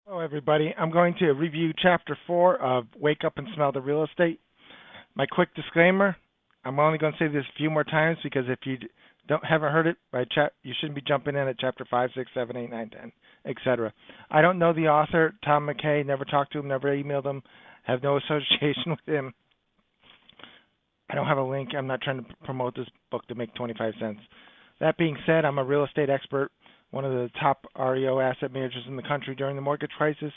Hello, everybody. I'm going to review Chapter 4 of Wake Up and Smell the Real Estate. My quick disclaimer, I'm only going to say this a few more times because if you haven't heard it, you shouldn't be jumping in at Chapter 5, 6, 7, 8, 9, 10, etc. I don't know the author, Tom McKay, never talked to him, never emailed him, have no association with him. I don't have a link. I'm not trying to promote this book to make 25 cents. That being said, I'm a real estate expert, one of the top REO asset managers in the country during the mortgage crisis,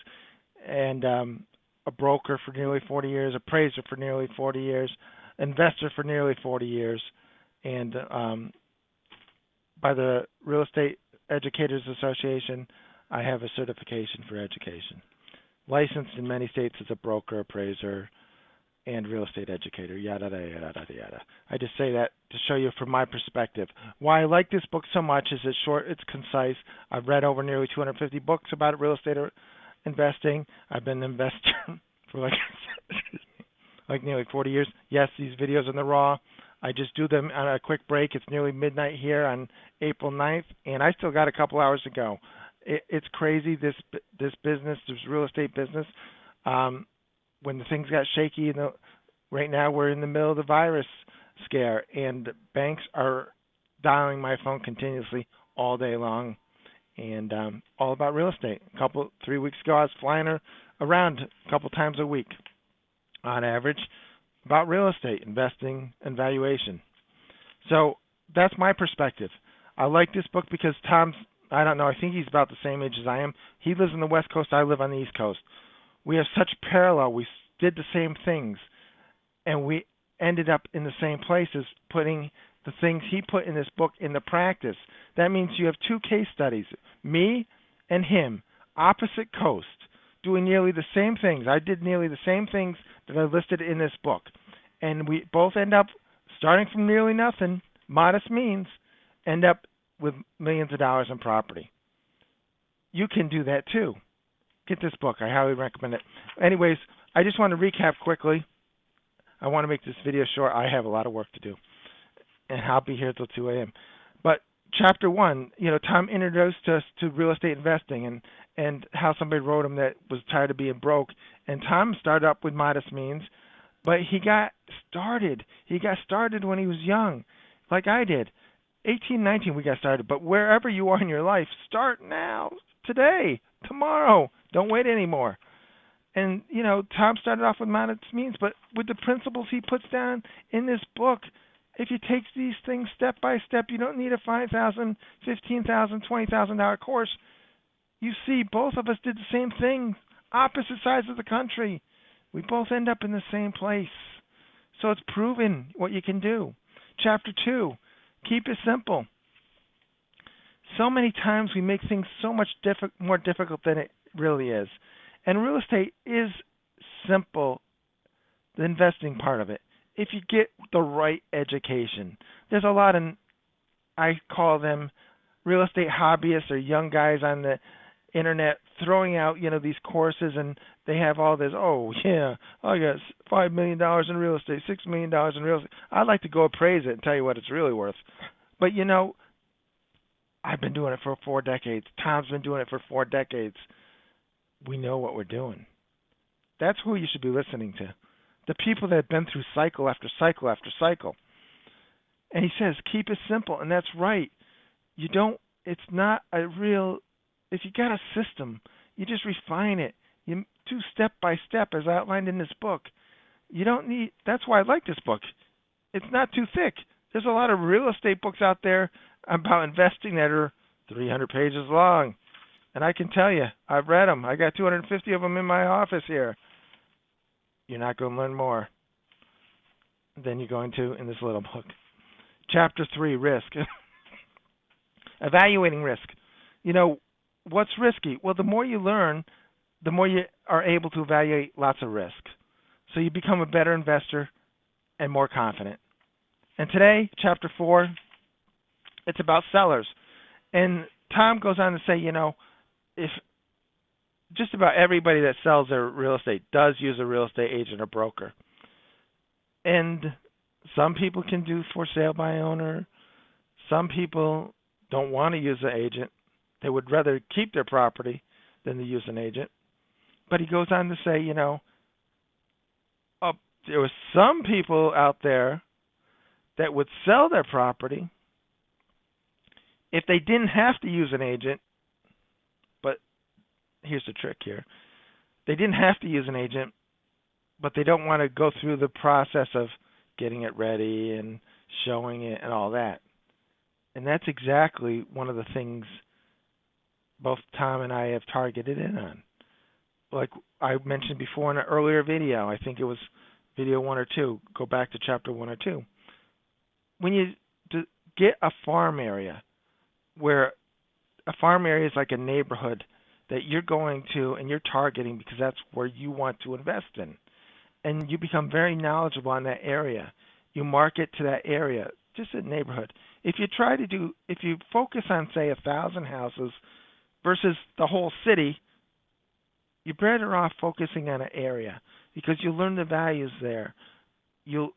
and a broker for nearly 40 years, appraiser for nearly 40 years, investor for nearly 40 years, and by the Real Estate Educators Association, I have a certification for education. Licensed in many states as a broker, appraiser, and real estate educator, yada, yada, yada, yada. I just say that to show you from my perspective. Why I like this book so much is it's short, it's concise. I've read over nearly 250 books about real estate or investing. I've been an investor for like nearly 40 years. Yes, these videos are in the raw. I just do them on a quick break. It's nearly midnight here on April 9th, and I still got a couple hours to go. It's crazy, this business, this real estate business. When the things got shaky, right now we're in the middle of the virus scare, and banks are dialing my phone continuously all day long, and all about real estate. 3 weeks ago, I was flying around a couple times a week, on average, about real estate investing and valuation. So that's my perspective. I like this book because I don't know, I think he's about the same age as I am. He lives on the West Coast, I live on the East Coast. We have such parallel. We did the same things, and we ended up in the same places, putting the things he put in this book into practice. That means you have two case studies, me and him, opposite coast, doing nearly the same things. I did nearly the same things that I listed in this book, and we both end up starting from nearly nothing, modest means, end up with millions of dollars in property. You can do that too. Get this book. I highly recommend it. Anyways, I just want to recap quickly. I want to make this video short. I have a lot of work to do, and I'll be here till 2 a.m. But Chapter 1, Tom introduced us to real estate investing and how somebody wrote him that was tired of being broke. And Tom started up with modest means, but he got started. He got started when he was young, like I did. 18, 19, we got started. But wherever you are in your life, start now, today, tomorrow. Don't wait anymore. And, Tom started off with modest means, but with the principles he puts down in this book, if you take these things step by step, you don't need a $5,000, $15,000, $20,000 course. You see, both of us did the same thing, opposite sides of the country. We both end up in the same place. So it's proven what you can do. Chapter 2, keep it simple. So many times we make things so much more difficult than it really is. And real estate is simple, the investing part of it, if you get the right education. There's a lot of, I call them real estate hobbyists or young guys on the internet throwing out, these courses, and they have all this, oh, yeah, I got $5 million in real estate, $6 million in real estate. I'd like to go appraise it and tell you what it's really worth. But, I've been doing it for 4 decades. Tom's been doing it for 4 decades. We know what we're doing. That's who you should be listening to. The people that have been through cycle after cycle after cycle. And he says, keep it simple. And that's right. It's not a real, if you got a system, you just refine it. You do step by step as outlined in this book. That's why I like this book. It's not too thick. There's a lot of real estate books out there about investing that are 300 pages long. And I can tell you, I've read them. I got 250 of them in my office here. You're not going to learn more than you're going to in this little book. Chapter 3, risk. Evaluating risk. What's risky? Well, the more you learn, the more you are able to evaluate lots of risk. So you become a better investor and more confident. And today, Chapter 4, it's about sellers. And Tom goes on to say, if just about everybody that sells their real estate does use a real estate agent or broker. And some people can do for sale by owner. Some people don't want to use an agent. They would rather keep their property than to use an agent. But he goes on to say, uh, there were some people out there that would sell their property if they didn't have to use an agent. But here's the trick here. They didn't have to use an agent, but they don't want to go through the process of getting it ready and showing it and all that. And that's exactly one of the things both Tom and I have targeted in on. Like I mentioned before in an earlier video, I think it was video 1 or 2. Go back to chapter 1 or 2. When you get a farm area, where a farm area is like a neighborhood that you're going to and you're targeting because that's where you want to invest in. And you become very knowledgeable on that area. You market to that area, just a neighborhood. If you focus on, say, 1,000 houses versus the whole city, you're better off focusing on an area because you'll learn the values there. You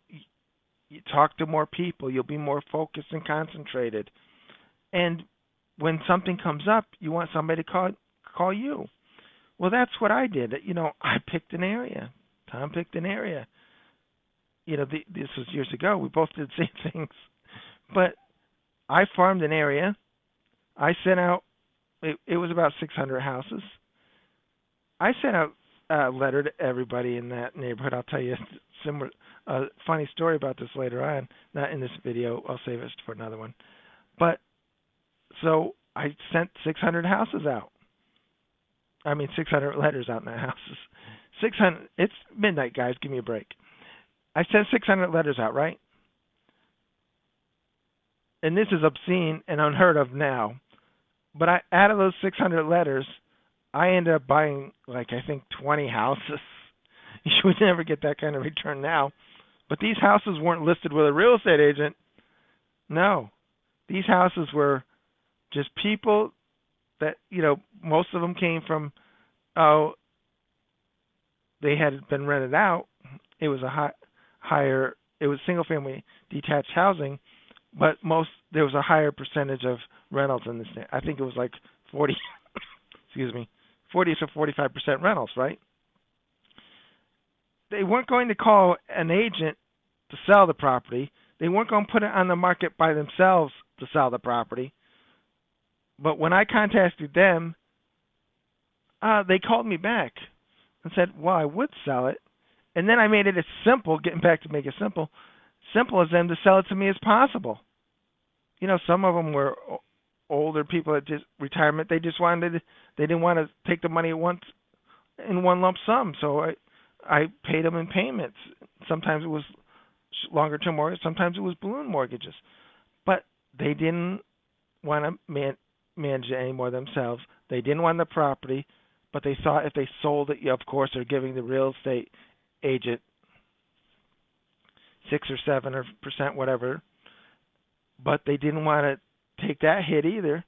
talk to more people. You'll be more focused and concentrated. And when something comes up, you want somebody to call you. Well, that's what I did. I picked an area. Tom picked an area. This was years ago. We both did the same things. But I farmed an area. I sent out, it was about 600 houses. I sent out a letter to everybody in that neighborhood. I'll tell you a funny story about this later on. Not in this video. I'll save it for another one. But so I sent 600 houses out. 600 letters out, not houses. 600. It's midnight, guys. Give me a break. I sent 600 letters out, right? And this is obscene and unheard of now. But out of those 600 letters, I ended up buying, I think 20 houses. You would never get that kind of return now. But these houses weren't listed with a real estate agent. No. These houses were just people that, most of them came from, they had been rented out. It was it was single family detached housing, but there was a higher percentage of rentals in this. I think it was like 40 to 45% rentals, right? They weren't going to call an agent to sell the property. They weren't going to put it on the market by themselves to sell the property. But when I contacted them, they called me back and said, well, I would sell it. And then I made it as simple, getting back to make it simple as them to sell it to me as possible. Some of them were older people at just retirement. They didn't want to take the money at once in one lump sum. So I paid them in payments. Sometimes it was longer term mortgage. Sometimes it was balloon mortgages. But they didn't want to manage it anymore themselves. They didn't want the property, but they thought if they sold it, of course, they're giving the real estate agent 6 or 7%, whatever. But they didn't want to take that hit either.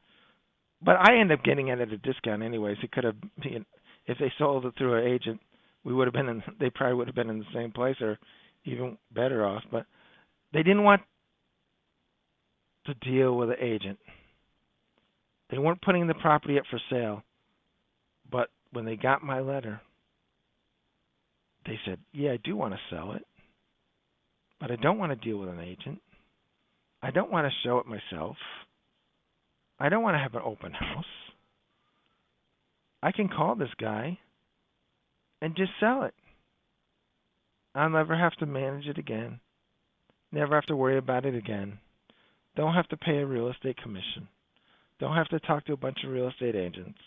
But I ended up getting it at a discount anyways. It could have been, if they sold it through an agent, they probably would have been in the same place or even better off. But they didn't want to deal with an agent. They weren't putting the property up for sale. But when they got my letter, they said, yeah, I do want to sell it, but I don't want to deal with an agent. I don't want to show it myself. I don't want to have an open house. I can call this guy and just sell it. I'll never have to manage it again. Never have to worry about it again. Don't have to pay a real estate commission. Don't have to talk to a bunch of real estate agents.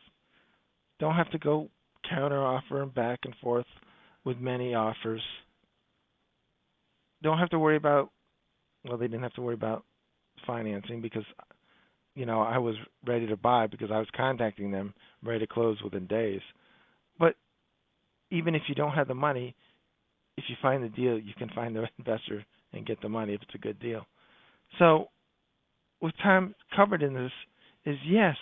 Don't have to go counter offer and back and forth with many offers. Don't have to worry about, they didn't have to worry about financing because, I was ready to buy because I was contacting them, ready to close within days. But even if you don't have the money, if you find the deal, you can find the investor and get the money if it's a good deal. So with time covered in this is, yes,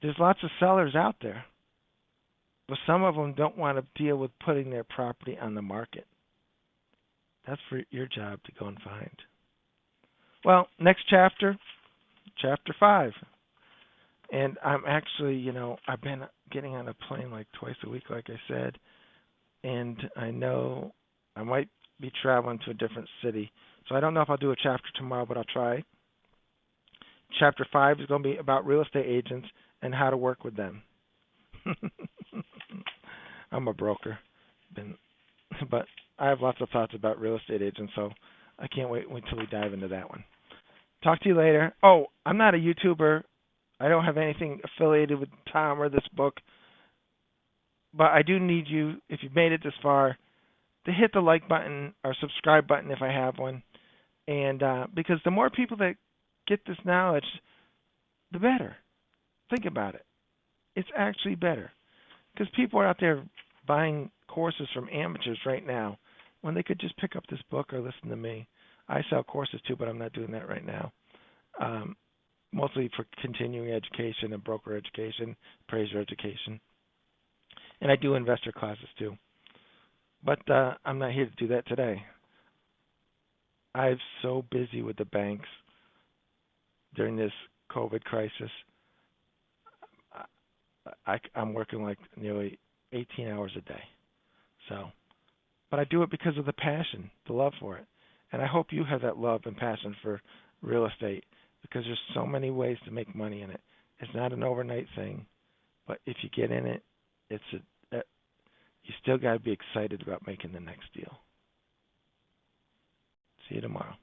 there's lots of sellers out there, but some of them don't want to deal with putting their property on the market. That's for your job to go and find. Well, next chapter, chapter 5. And I'm actually, I've been getting on a plane like twice a week, like I said, and I know I might be traveling to a different city. So I don't know if I'll do a chapter tomorrow, but I'll try. Chapter 5 is going to be about real estate agents and how to work with them. I'm a broker, but I have lots of thoughts about real estate agents, so I can't wait until we dive into that one. Talk to you later. Oh, I'm not a YouTuber. I don't have anything affiliated with Tom or this book, but I do need you, if you've made it this far, to hit the like button or subscribe button if I have one. And because the more people that get this knowledge, the better. Think about it. It's actually better. Because people are out there buying courses from amateurs right now when they could just pick up this book or listen to me. I sell courses too, but I'm not doing that right now. Mostly for continuing education and broker education, appraiser education. And I do investor classes too. But I'm not here to do that today. I'm so busy with the banks during this COVID crisis. I'm working like nearly 18 hours a day. So, but I do it because of the passion, the love for it. And I hope you have that love and passion for real estate because there's so many ways to make money in it. It's not an overnight thing, but if you get in it, you still got to be excited about making the next deal. See you tomorrow.